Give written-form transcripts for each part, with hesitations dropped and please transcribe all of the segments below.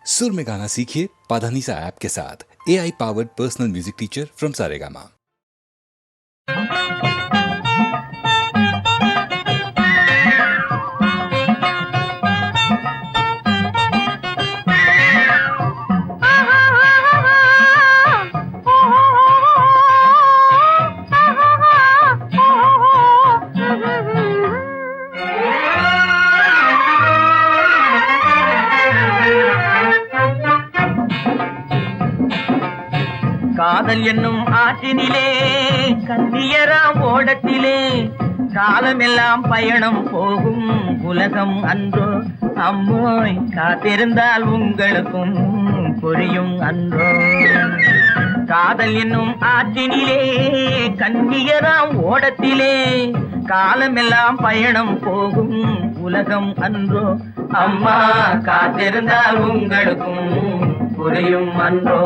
सुर में गाना सीखिए पाधानीसा ऐप के साथ। AI powered personal music teacher from Saregama. காதல் என்னும் ஆற்றினிலே கண்ணியராம் ஓடத்திலே காலமெல்லாம் பயணம் போகும் உலகம் அன்றோ அம்மோய், காத்திருந்தால் உங்களுக்கும் புரியும் அன்றோ. காதல் என்னும் ஆற்றினிலே கண்ணியராம் ஓடத்திலே காலமெல்லாம் பயணம் போகும் உலகம் அன்றோ அம்மா, காத்திருந்தால் உங்களுக்கும் புரியும் அன்றோ.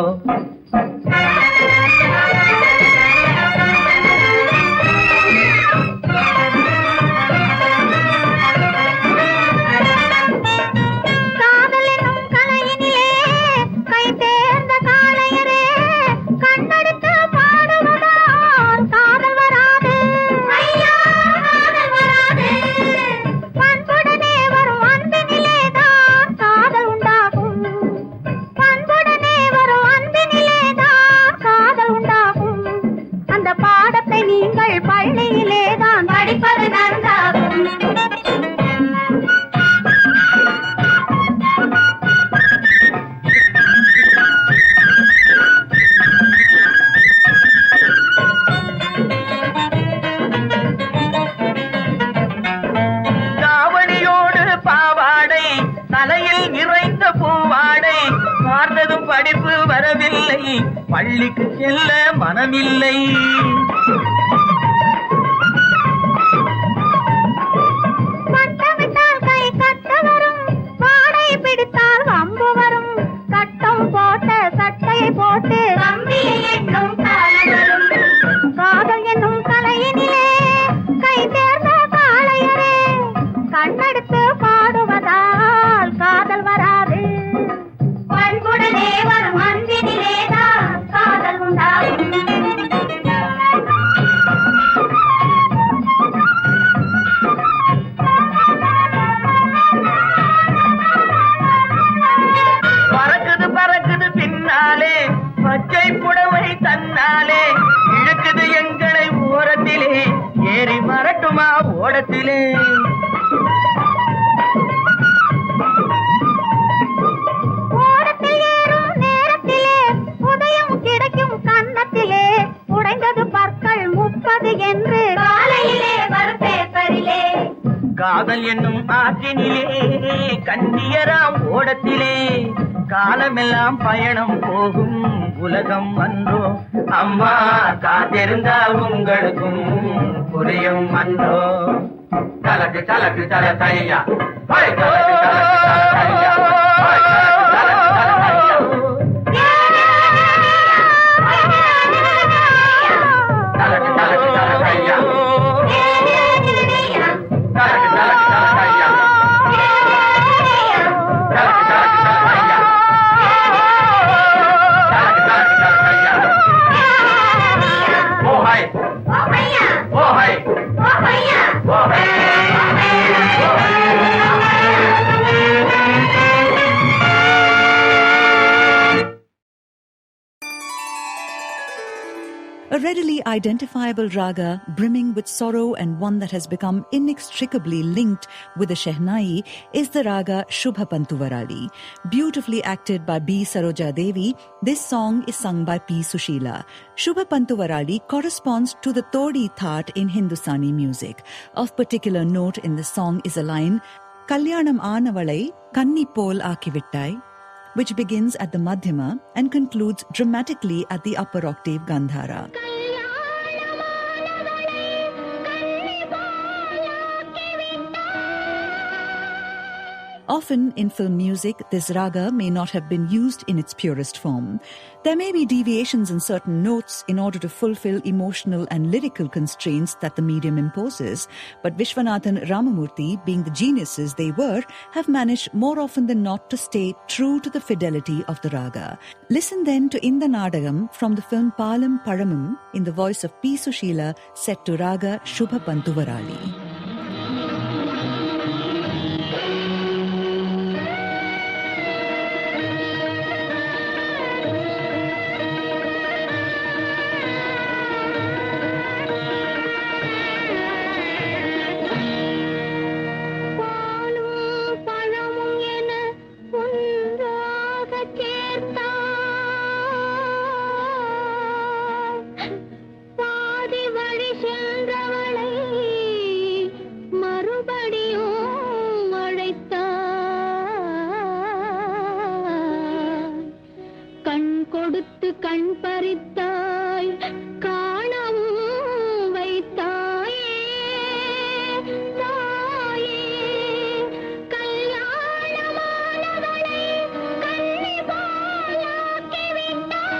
படிப்பு வரவில்லை, பள்ளிக்கு செல்ல மனமில்லை. பட்டமிட்டால் கை கட்ட வரும், பாடை பிடித்தால் வம்பு வரும், சட்டம் போட்ட சட்டையை போட்டு எண்ணும் காலம் வரும். காதல் என்னும் கலையினிலே கை தேர்ந்த காளையரே, கண்ணெடுத்து பாடுவதால் காதல் வராது. பண்புடனே வரும் அன்பினிலேதான் காதல் உண்டாகும். பறக்குது பறக்குது பின்னாலே பச்சை புடவை தன்னாலே, இழுக்குது எங்களை ஓரத்திலே, ஏறி மரட்டுமா ஓடத்திலே. காதல் என்னும் ஆற்றினிலே கண்ணியராம் ஓடத்திலே காலமெல்லாம் பயணம் போகும் உலகம் அன்றோ அம்மா, காத்திருந்தால் உங்களுக்கும் புரியும் அன்றோ. கலக்கு கலக்கு தல தையா, கலக்கு கலக்கு தல தையா, கலக்கு கலக்கு தல தையா. A readily identifiable raga brimming with sorrow and one that has become inextricably linked with the Shehnai is the raga Shubha Pantuvarali. Beautifully acted by B. Saroja Devi, this song is sung by P. Sushila. Shubha Pantuvarali corresponds to the Todi Thaat in Hindustani music. Of particular note in the song is a line, Kalyanam Aanavalai Kanni Pol Aakivittai, which begins at the Madhyama and concludes dramatically at the upper octave Gandhara. Often in film music, this raga may not have been used in its purest form. There may be deviations in certain notes in order to fulfill emotional and lyrical constraints that the medium imposes, but Vishwanathan Ramamurthy, being the geniuses they were, have managed more often than not to stay true to the fidelity of the raga. Listen then to Inda Nadagam from the film Palam Paramum in the voice of P. Sushila, set to raga Shubha Pantuvarali. கண் பறித்தாய் காணவும் வைத்தாயே தாயே கல்யாணமானவளை கண்ணி போலாக்கி விட்டாய்.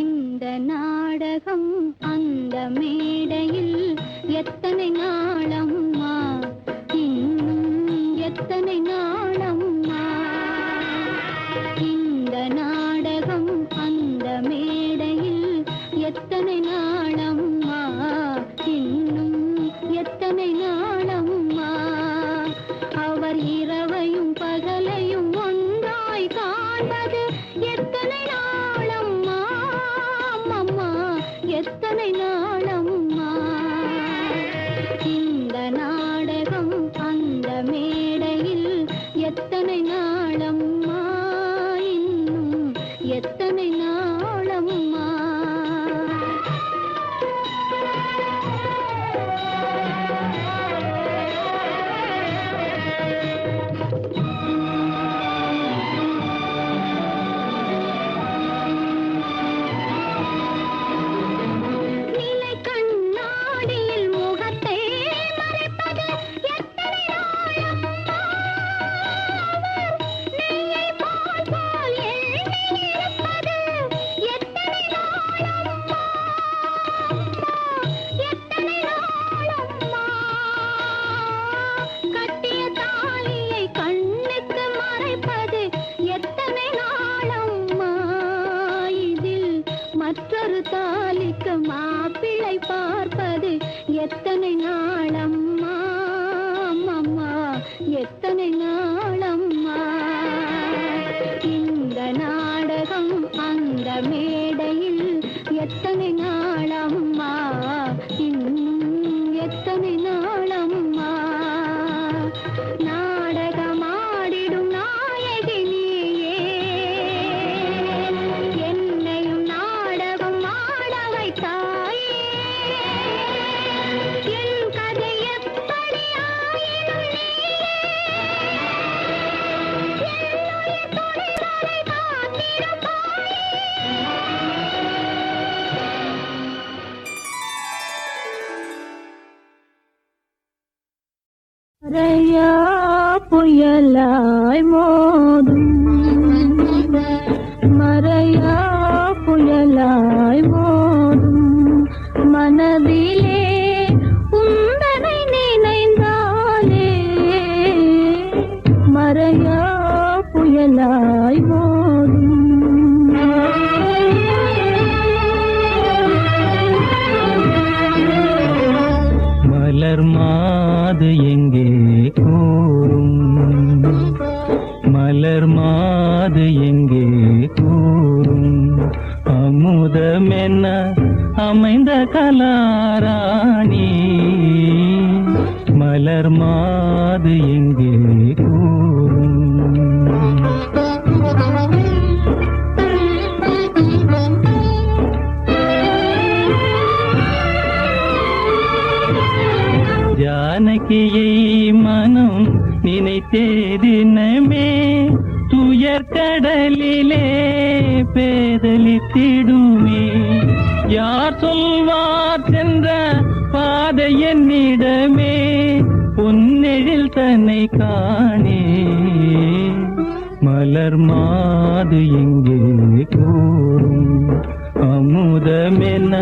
இந்த நாடகம் அந்த மேடையில் எத்தனை நாளம்மா, இன்னும் எத்தனை நாளம்மா. இந்த நாடகம் அந்த மேடையில் எத்தனை நாளம்மா, இன்னும் எத்தனை நாளம்மா. அவர் இரவையும் பகலையும் ஒன்றாய் காண்பது எத்தனை நாளம்மா, அம்மா எத்தனை நாளம்மா. இந்த நாடகம் அந்த மேடையில் எத்தனை நாளம்மா, இன்னும் எத்தனை நாளம்மா. மற்றொரு தாலிக்கு மாப்பிள்ளை பார்ப்பது எத்தனை நாளம்மா, அம்மா எத்தனை நாளம்மா. இந்த நாடகம் அந்த மேடையில் எத்தனை நாளம்மா, இன்னும் எத்தனை நாளம்மா. நாடகமாடிடும் நாயகி நீயே, என்னையும் நாடகம் ஆட வைத்தாயே. என் கதை எப்படி ஆயினும் நீயே, என்னுயிர் துணை வரை காத்திருப்பாயே. மறையா புயலாய் மோதும், மறையா புயலாய் மோதும் மனதிலே உந்தனை நினைந்தாலே. மறையா புயலாய் மோதும். மலர் மாது எங்கே கூறும், மலர் மாது எங்கே கூறும். அமுதமென்ன அமைந்த கலாராணி, மலர் மாது எங்கே கூறும். ஜானகியை மனம் நினைத்தேதினமே துயர் கடலிலே பேதலித்திடுமே. யார் சொல்வார் சென்ற பாதை என்னிடமே பொன்னெழில் தன்னை காணே மலர் மாது எங்கே கூறும் அமுதமென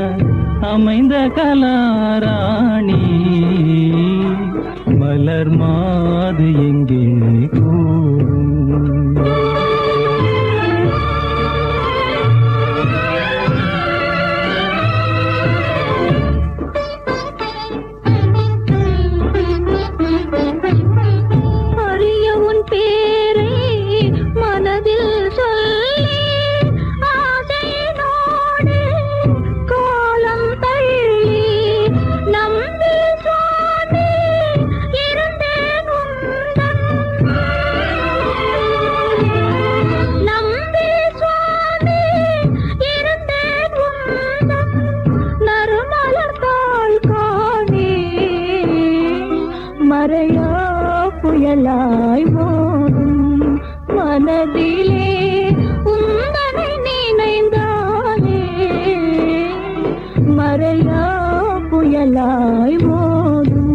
அமைந்த கலாராணி மலர் மாது எங்கே கூறும் அறிய உன் பேரை மனதில் சொல்லி ஆசையினோடு காலம் தள்ளி நம்பி சுவாமி இருந்தேன் உந்தன் நம்பி சுவாமி இருந்தேன் உந்தன் நறுமலர்த்தாள் காணே மறையா புயலாய் ஓடும் மனதிலே உந்தனை நினைந்தாலே மறையா புயலாய் ஓடும்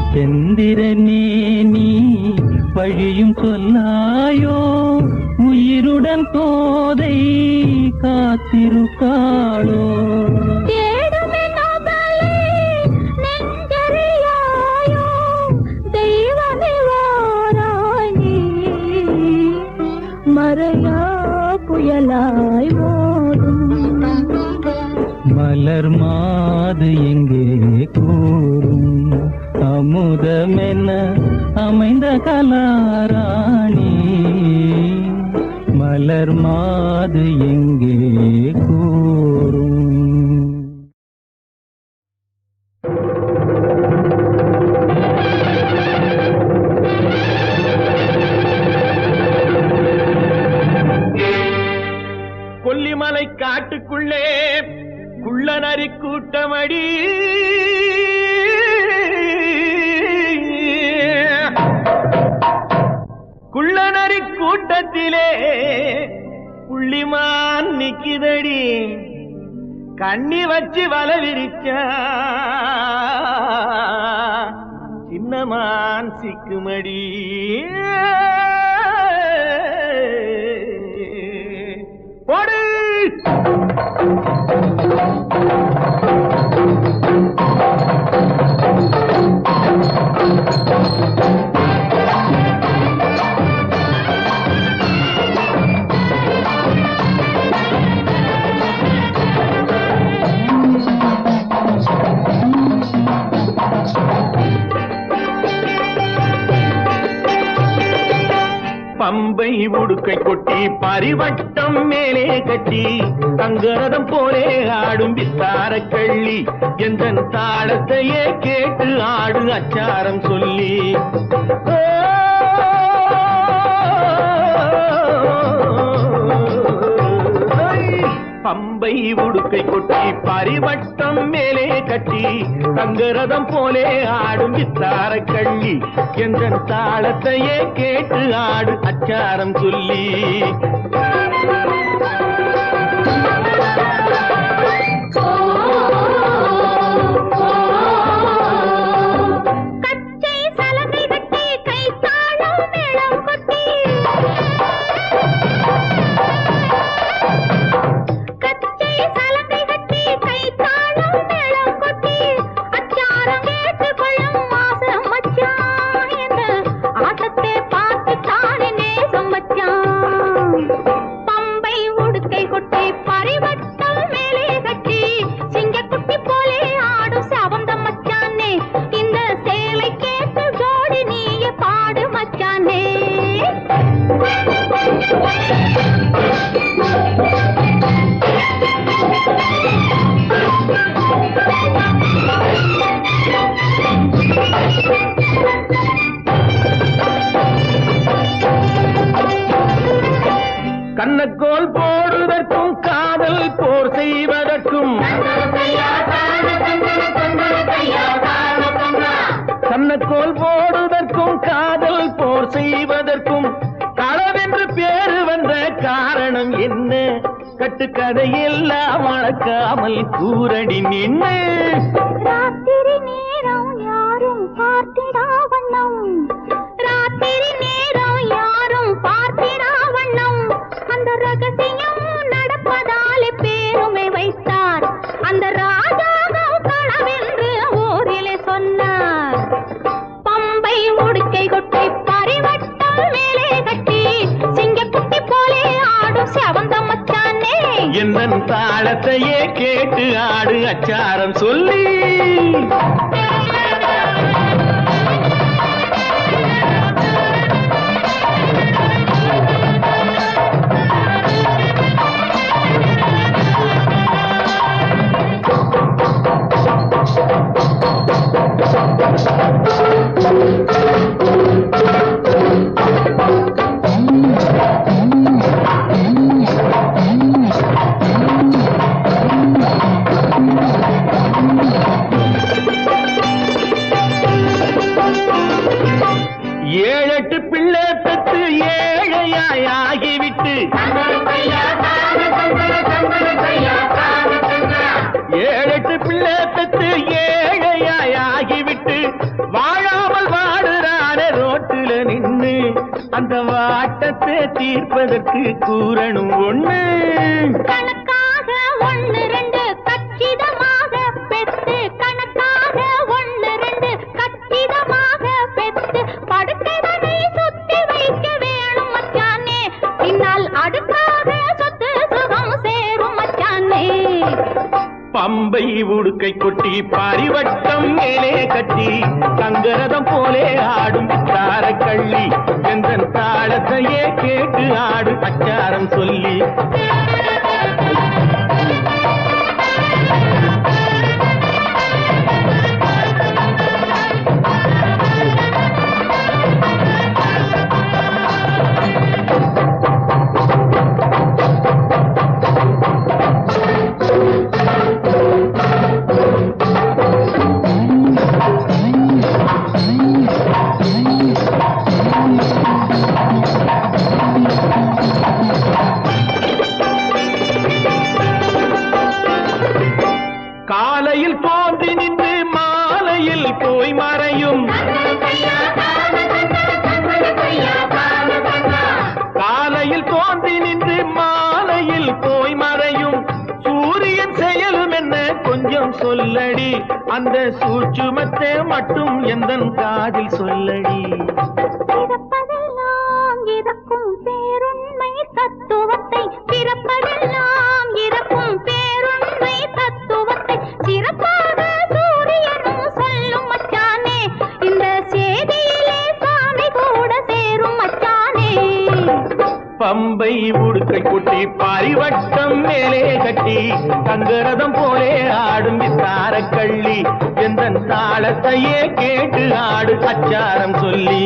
செந்திரனே நீ வழியும் சொல்லாயோ உயிருடன் கோதை காத்திருக்காளோ தேடுமே நபலே நெஞ்சறியாயோ தெய்வமே வாராய் நீ மறையா புயலாய் ஓடும் மலர் மாது எங்கே கூறும் அமுதமென அமைந்த கலாராணி மலர் மாது எங்கே கூறும் கொல்லிமலை காட்டுக்குள்ளே குள்ளநரி கூட்டமடி குள்ளநரி கூட்டத்திலே புள்ளிமான் நிக்குதடி கண்ணி வச்சு வல விரிச்சா சின்னமான் சிக்குமடி போடு பம்பை உடுக்கை கொட்டி பரிவட்டம் மேலே கட்டி தங்கரதம் போலே ஆடும் வித்தார கள்ளி எந்த தாளத்தையே கேட்டு ஆடு அச்சாரம் சொல்லி பம்பை உடுக்கை கொட்டி பரிவட்டம் மேலே கட்டி தங்கரதம் போலே ஆடும் வித்தார கள்ளி எந்த தாளத்தையே கேட்டு ஆடு அச்சாரம் சொல்லி கச்சை சலங்கை கட்டி கை தாளம் மேளம் கொட்டி கச்சை சலங்கை கட்டி கை தாளம் மேளம் கொட்டி அச்சாரம் கேட்டு கொள்ளும் மாசம் மச்சான் என்ற ஆட்டத்தை பார்த்து தானே நேசம் மச்சான் கள்ளக்கோல் போடுவதற்கும் காதல் போர் செய்வதற்கும் களவென்று பேரு வந்த காரணம் என்ன? கட்டுக்கதையெல்லாம் வளர்க்காமல் கூரடி நின்று ராத்திரி நேரம் யாரும் பார்த்திடா வண்ணம், ராத்திரி நேரம் யாரும் பார்த்திடா வண்ணம், அந்த ரகசியம் நடப்பதாலே பேருமை வைத்தார் அந்த ராஜாவும் களவென்று ஊரிலே சொன்னார். பம்பை உடுக்கை கொட்டை பரிவட்டம் மேலே கட்டி சிங்கக்குட்டி போலே ஆடும் செவந்த மச்சானே, என்னன் தாளத்தையே கேட்டு ஆடு அச்சாரம் சொல்லி. ஏழெட்டு பிள்ளை பெற்று ஏழையாய் ஆகிவிட்டு, ஏழெட்டு பிள்ளை பெற்று ஏழையாய் ஆகிவிட்டு வாழாமல் வாடுறான ரோட்டுல நின்று அந்த வாட்டத்தை தீர்ப்பதற்கு கூறணும் ஒண்ணு. கணக்காக ஒண்ணு ரெண்டு கச்சிதமாக பெத்து, கணக்காக ஒண்ணு ரெண்டு கச்சிதமாக பெத்து படுக்கைதனை சுத்தி வைக்க வேணும் மச்சானே, பின்னால் அடுக்காக சொத்து சுகம் சேரும் மச்சானே. பம்பை உடுக்கை கொட்டி பரிவட்டம் மேலே கட்டி தங்கரதம் போலே ஆடும் தார கள்ளி, எந்த தாளத்தையே கேட்டு ஆடு அச்சாரம் சொல்லி. காலையில் தோன்றி நின்று மாலையில் போய் மறையும், காலையில் தோன்றி நின்று மாலையில் போய் மறையும் சூரியன் செயலும் என்ன கொஞ்சம் சொல்லடி, அந்த சூட்சுமத்தை மட்டும் எந்தன் காதில் சொல்லடி. பிறப்பதெல்லாம் இறக்கும் பேருண்மை தத்துவத்தை, பிறப்பதெல்லாம் இறக்கும் பேருண்மை தத்துவத்தை சிறப்பாக சூரியனும் சொல்லும் மச்சானே, இந்த செய்தியிலே சாமி கூட சேரும் மச்சானே. பம்பை உடுக்கை கொட்டி பரிவட்டம் மேலே கட்டி தங்கரதம் போலே ஆடும் தார கள்ளி, எந்த தாளத்தையே கேட்டு ஆடு அச்சாரம் சொல்லி.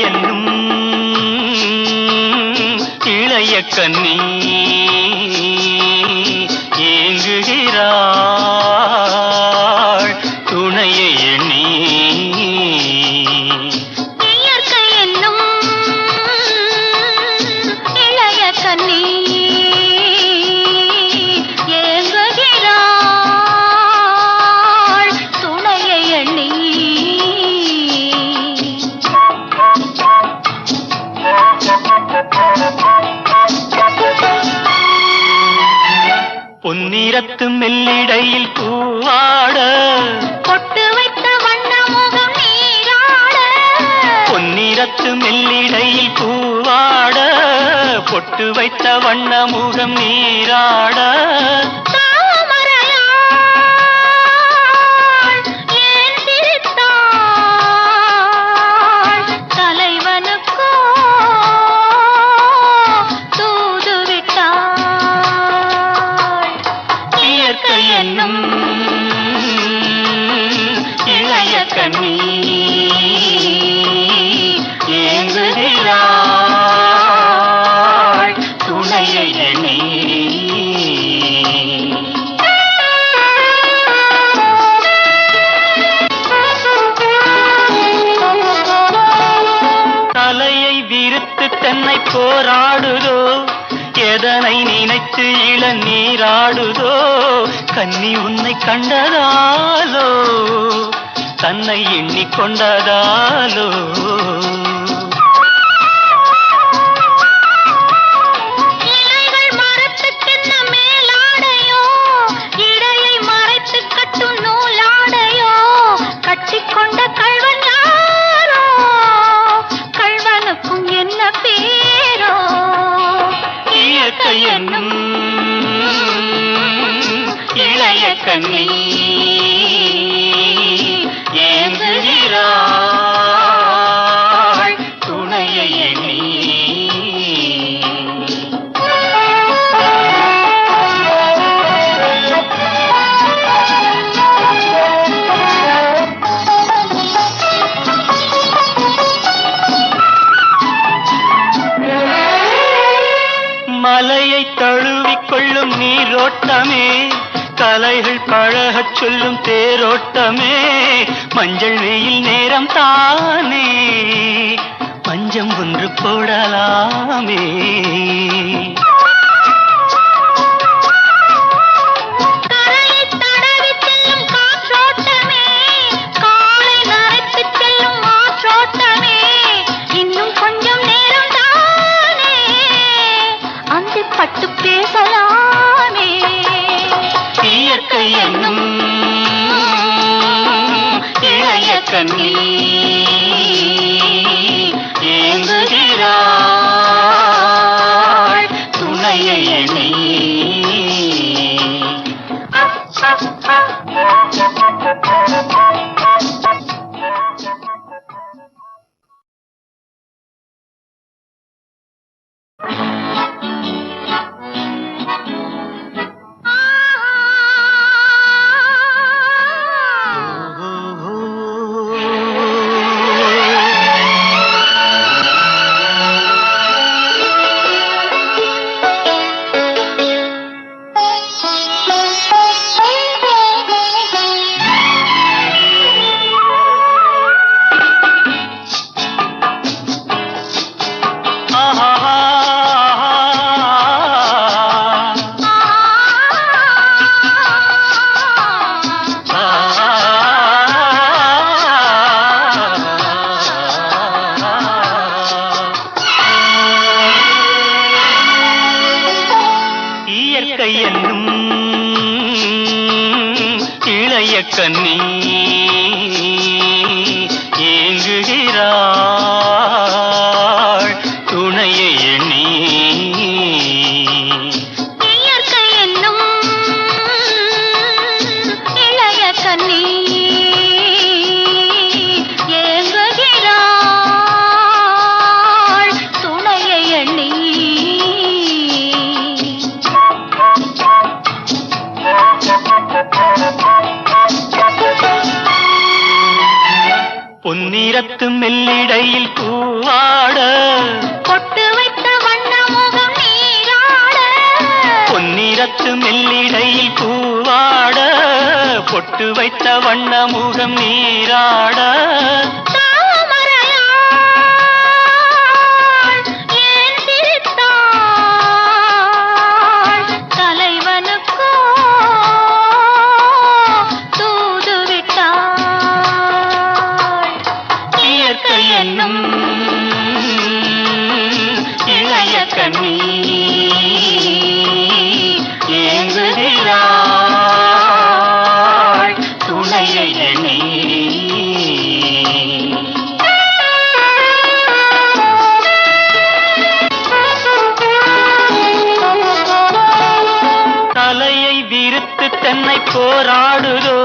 என்னும் இளைய கண்ணி பொன்னிறத்து மெல்லிடையில் பூவாட பொட்டு வைத்த வண்ண முகம் நீராட பொன்னிறத்து மெல்லிடையில் பூவாட பொட்டு வைத்த வண்ண முகம் நீராட தென்னை போராடுதோ எதனை நினைத்து இளநீராடுதோ கன்னி உன்னை கண்டதாலோ தன்னை எண்ணிக்கொண்டதாலோ இளைய கண்ணி ஏங்குகிறாள் துணையை எண்ணி மலையை தழுவிக்கொள்ளும் நீரோட்டமே கலைகள் பழகச் சொல்லும் தேரோட்டமே மஞ்சள் வெயில் நேரம் தானே பஞ்சம் ஒன்று போடலாமே பட்டு பேசலாமே இயற்கை என்னும் இளைய கண்ணி ஏங்குகிறாள் துணையை எண்ணி கண்ணி ஏங்குகிறாள் துணையை எண்ணி இயற்கை என்னும் இளைய கண்ணி ஏங்குகிறாள் துணையை எண்ணி பொன்னிறத்து மெல்லிடையில் பூவாட பொட்டு வைத்த வண்ண முகம் நீராட பொன்னிறத்து மெல்லிடையில் பூவாட பொட்டு வைத்த வண்ண முகம் நீராட இளைய கண்ணி ஏங்குகிறாள் நினைத்து தென்னை போராடுதோ,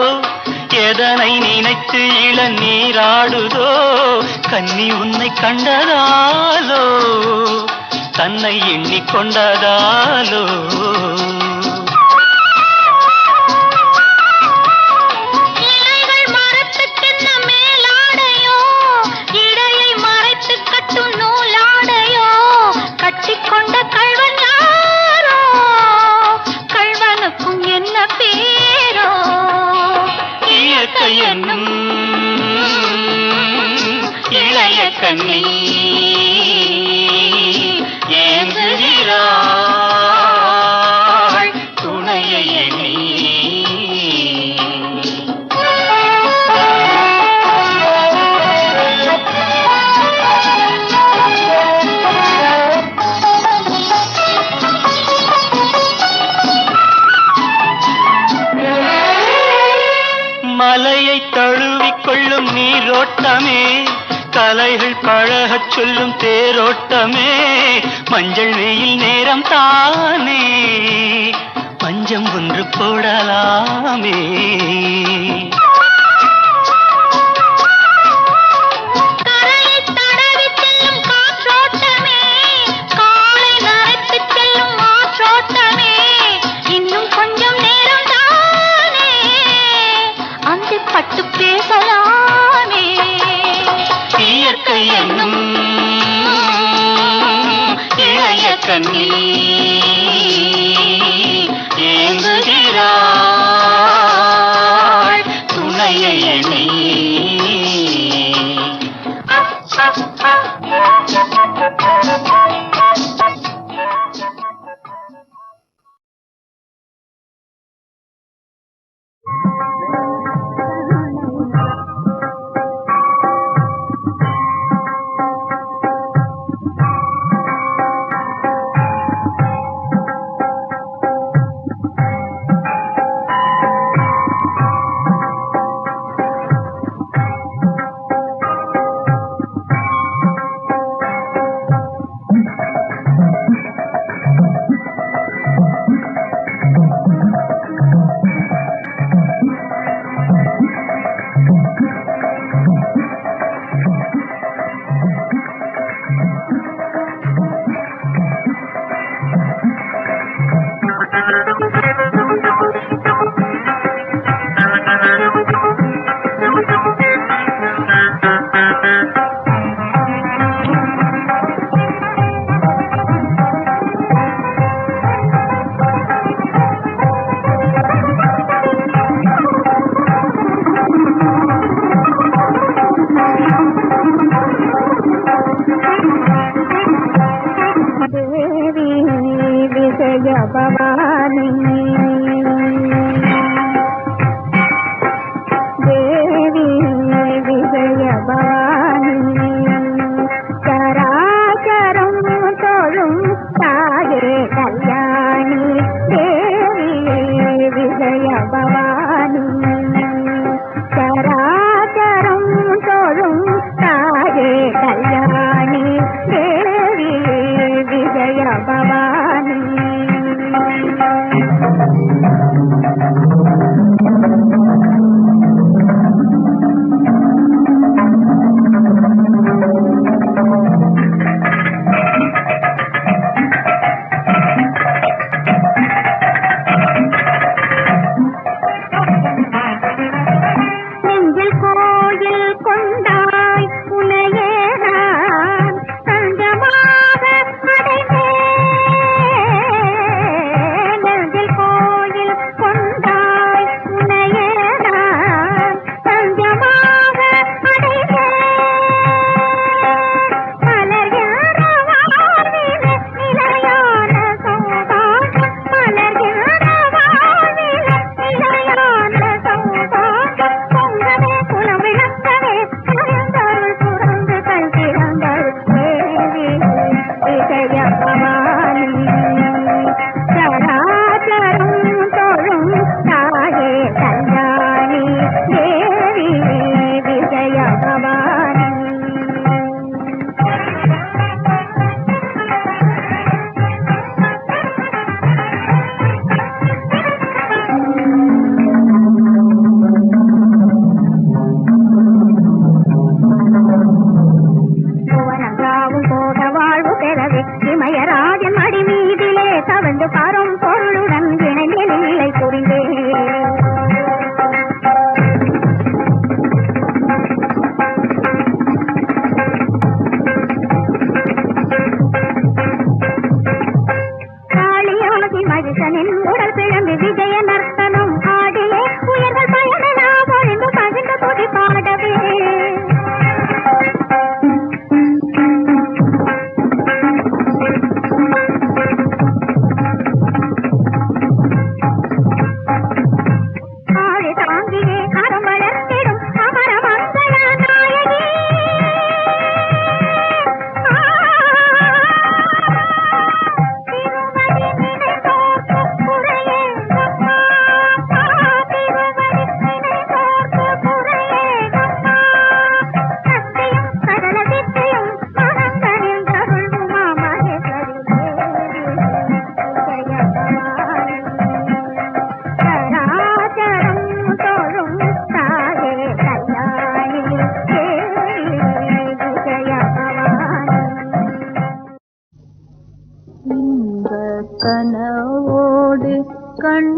எதனை நினைத்து இளநீராடுதோ, கன்னி உன்னை கண்டதாலோ, தன்னை எண்ணிக்கொண்டதாலோ. கொண்ட கள்வன் யாரோ, கள்வனுக்கும் என்ன பேரோ, இயற்கை என்னும் இளைய கண்ணி ஏங்குகிறாள் துணையை எண்ணி. மலையை தழுவிக்கொள்ளும் நீரோட்டமே, கலைகள் பழகச் சொல்லும் தேரோட்டமே, மஞ்சள் வெயில் நேரம் தானே, பஞ்சம் ஒன்று போடலாமே. பட்டு பேசலாமே. இயற்கை என்னும் இளைய கண்ணி ஏங்குகிறாள் துணையை எண்ணி.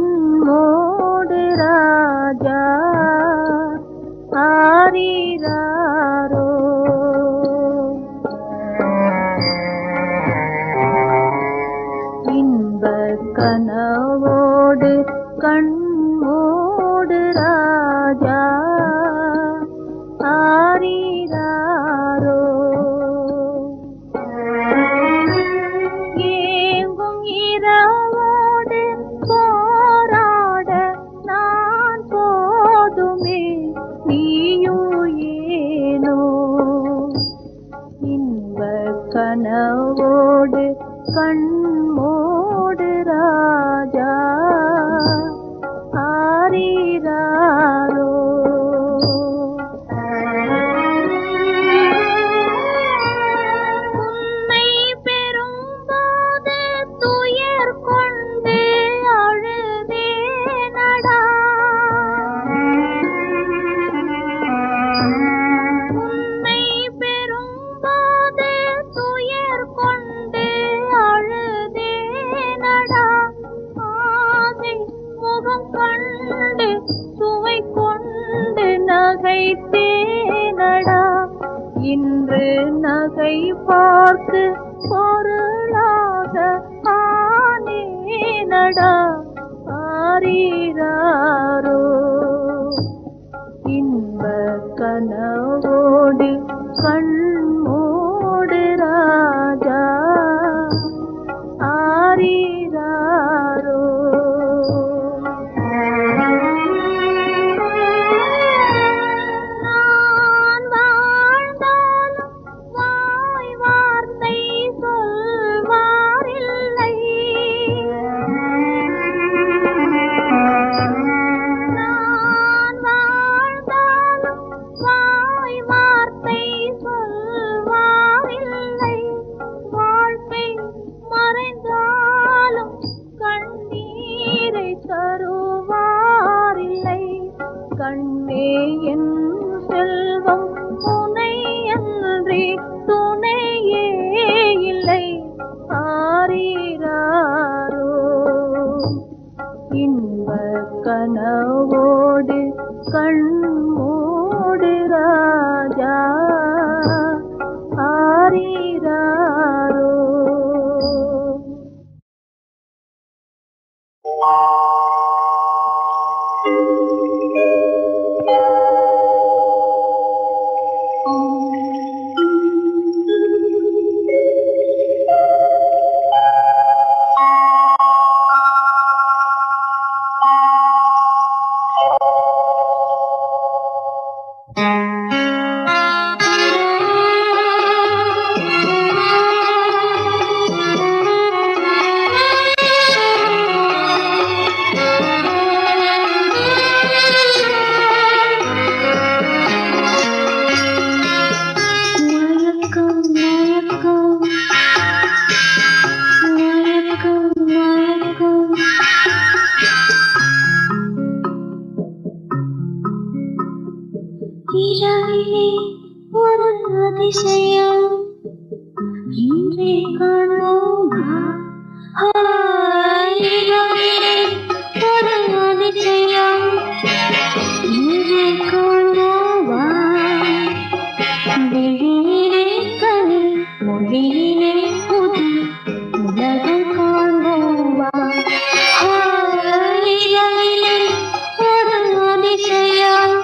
கண்மோடு ராஜா ஆரிராரோ. இன்பக் கனவோடு கண்மோடு ராஜா ஆரிராரோ. ஏங்கும் இரவோடு போராட நான் போதுமே நீயும் ஏனோ. இன்பக் கனவோடு கண்மோடு ராஜா ஆரிராரோ. உன்னை பெறும்போது துயர் கொண்டு அழுதேனடா. உன்னை பெறும்போது துயர் கொண்டு அழுதேனடா. ஆசை முகம் கண்டு சுவை கொண்டு நகைத்தேனடா. இன்று நகை பார்த்து பொருளாக ஆனேனடா ஆரிராரோ. இன்பக் கனவோடு கண்மோடு ராஜா ஆரிராரோ. நான் வாழ்ந்தாலும் வாய் வார்த்தை சொல்வாரில்லை. நான் வாழ்ந்தாலும் வாய் வார்த்தை சொல்வாரில்லை. வாழ்க்கை மறைந்தாலும் கண்ணீரை தருவாரில்லை. கண்ணே என் செல்வம் துணை அன்றி துணையே இல்லை ஆரிராரோ. இன்பக் கனவோடு கண்மோடு ராஜா ஆரிராரோ. இரவிலே ஒரு அதிசயம் இன்றே காணோமா. இரவிலே ஒரு அதிசயம் இன்றே காணோமா. விழியிலே கனி மொழியிலே புது உலகம் காணோமா. இரவிலே ஒரு அதிசயம்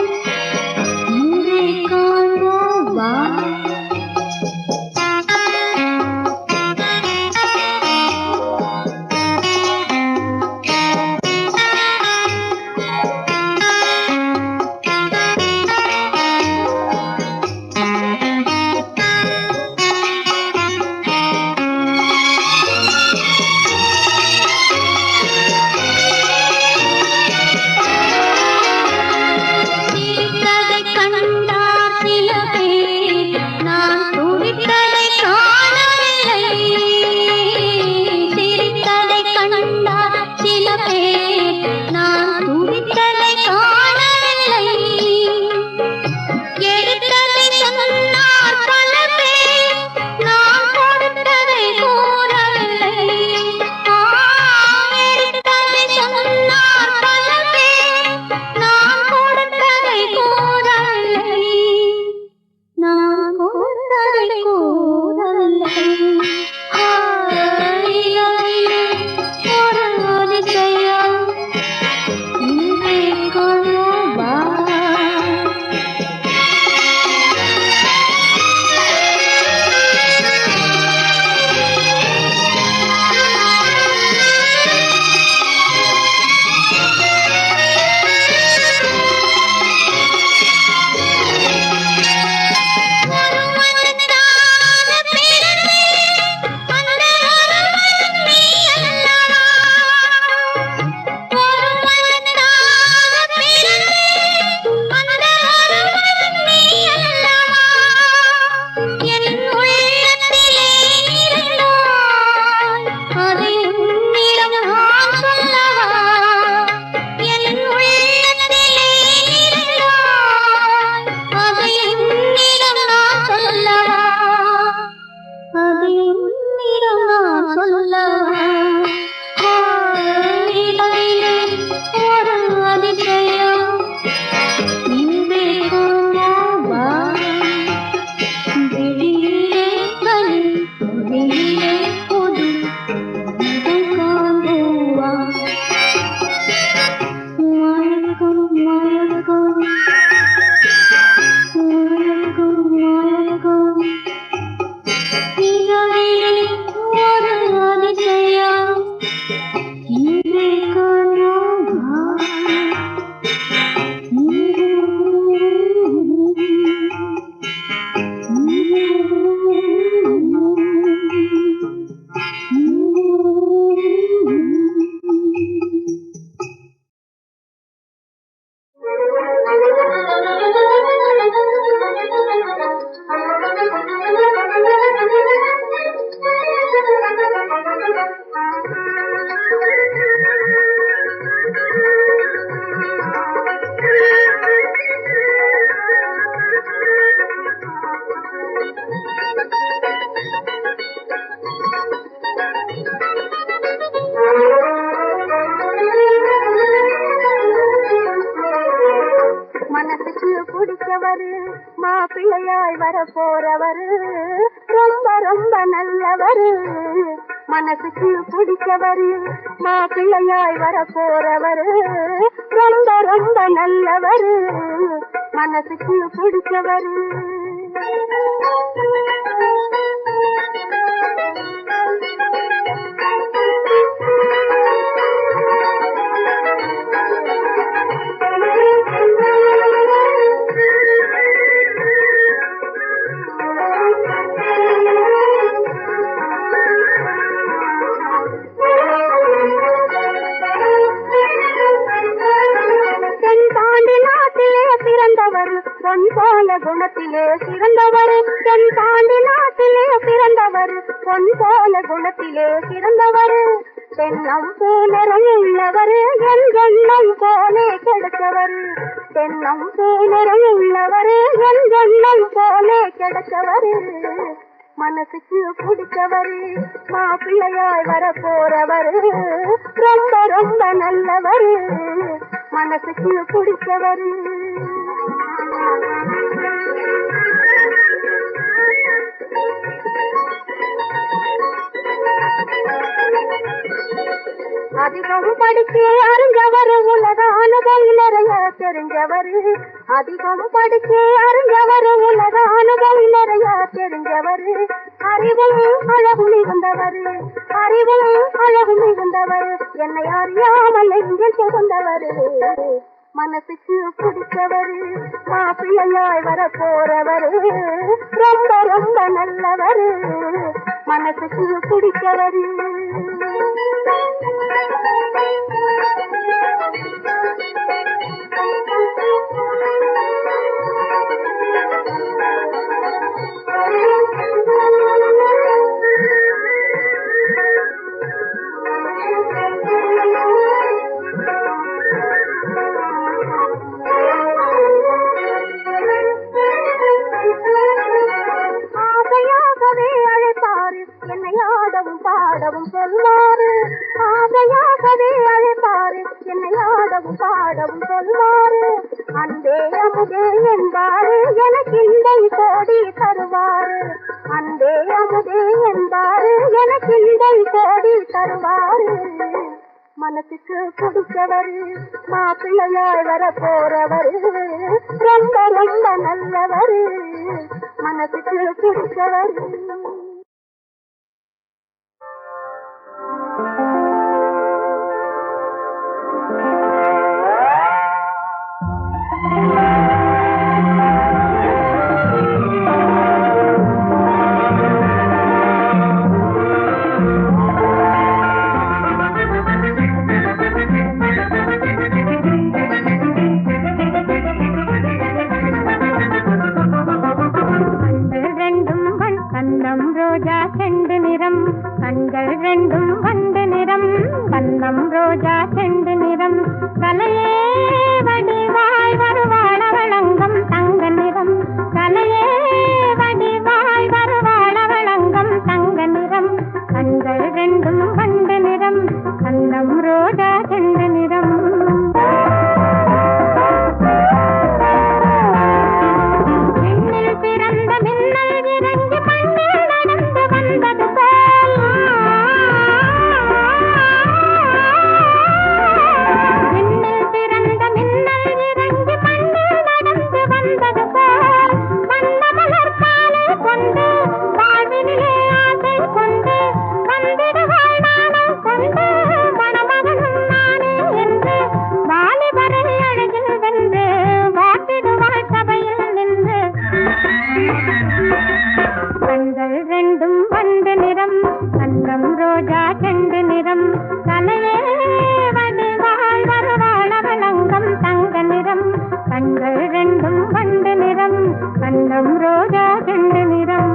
இன்றே காணோமா. பிடிச்சவரு மாப்பிள்ளையாய் வர போறவரு ரொம்ப ரொம்ப நல்லவரு மனசுக்கு பிடிச்சவரு மாப்பிள்ளையாய் வர போறவரு ரொம்ப ரொம்ப நல்லவரு மனசுக்கு பிடிச்சவரு பொன் போல குணத்திலே சிறந்தவர் தென் பாண்டி நாட்டிலே பிறந்தவர் பொன் போல குணத்திலே சிறந்தவர் தென்னம் பூனரம் உள்ளவர் என் எண்ணம் போலே கிடைச்சவர் தென்னம் பூனரம் உள்ளவர் என் எண்ணம் போலே கிடைச்சவர் மனசுக்கு பிடிச்சவர் மாப்பிள்ளையாய் வர போறவர் ரொம்ப ரொம்ப நல்லவர் மனசுக்கு பிடிச்சவர் அதிகம் படிச்சு அறிஞ்சவர் உலக அனுபவம் நிறைய தெரிஞ்சவர் அதிகம் படிச்சு அறிஞ்சவர் உலக அனுபவம் நிறைய தெரிஞ்சவர் அறிவும் அழகு மிகுந்தவர் அறிவும் அழகு மிகுந்தவர் என்னை அறியாமல் எங்கில் புகுந்தவர் மனசுக்கு பிடிச்சவர் மாப்பிள்ளையாய் வர போறவர் ரொம்ப ரொம்ப நல்லவர் மனசுக்கு பிடிச்சவர் பாடவும் சொல்வாரு ஆசையாகவே அழைப்பாரு என்னை ஆடவும் பாடவும் சொல்வாரு அன்பே அமுதே என்பாரு எனக்கு இன்பை கோடி தருவாரு அன்பே அமுதே என்பாரு எனக்கு இன்பை கோடி தருவாரு மனசுக்கு பிடிச்சவர் மாப்பிள்ளையாய் வர போறவர் ரொம்ப ரொம்ப நல்லவர் மனசுக்கு பிடிச்சவர் கண்கள் ரெண்டும் வண்டு நிறம் கண்ணம் ரோஜா செண்டு நிறம் கலையே வடிவாய் வருவாள வளங்கம் தங்க நிறம் கலையே வடிவாய் வருவாள வளங்கம் தங்க நிறம் கண்கள் ரெண்டும் வண்டு நிறம் கண்ணம் ரோஜா செண்டு நிறம் மின்னல் பிறந்த மின்னல் இறங்கி மண்ணில் நடந்து வந்தது போல் மின்னல் பிறந்த மின்னல் இறங்கி மண்ணில் நடந்து வந்தது போல் வண்ண மலர் காலை கொண்டு வாழ்வினிலே ஆசை கொண்டு வந்திடுவாள் நாணம் கொண்டு மணமகனும் நானே என்று வாலிபரை அழகில் வென்று வாட்டிடுவாள் சபையில் நின்று கண்கள் ரெண்டும் வண்டு நிறம் கண்ணம் ரோஜா செண்டு நிறம் கலையே வடிவாய் வருவாள வளங்கம் தங்க நிறம் கண்கள் ரெண்டும் வண்டு நிறம் கண்ணம் ரோஜா செண்டு நிறம்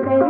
ராதை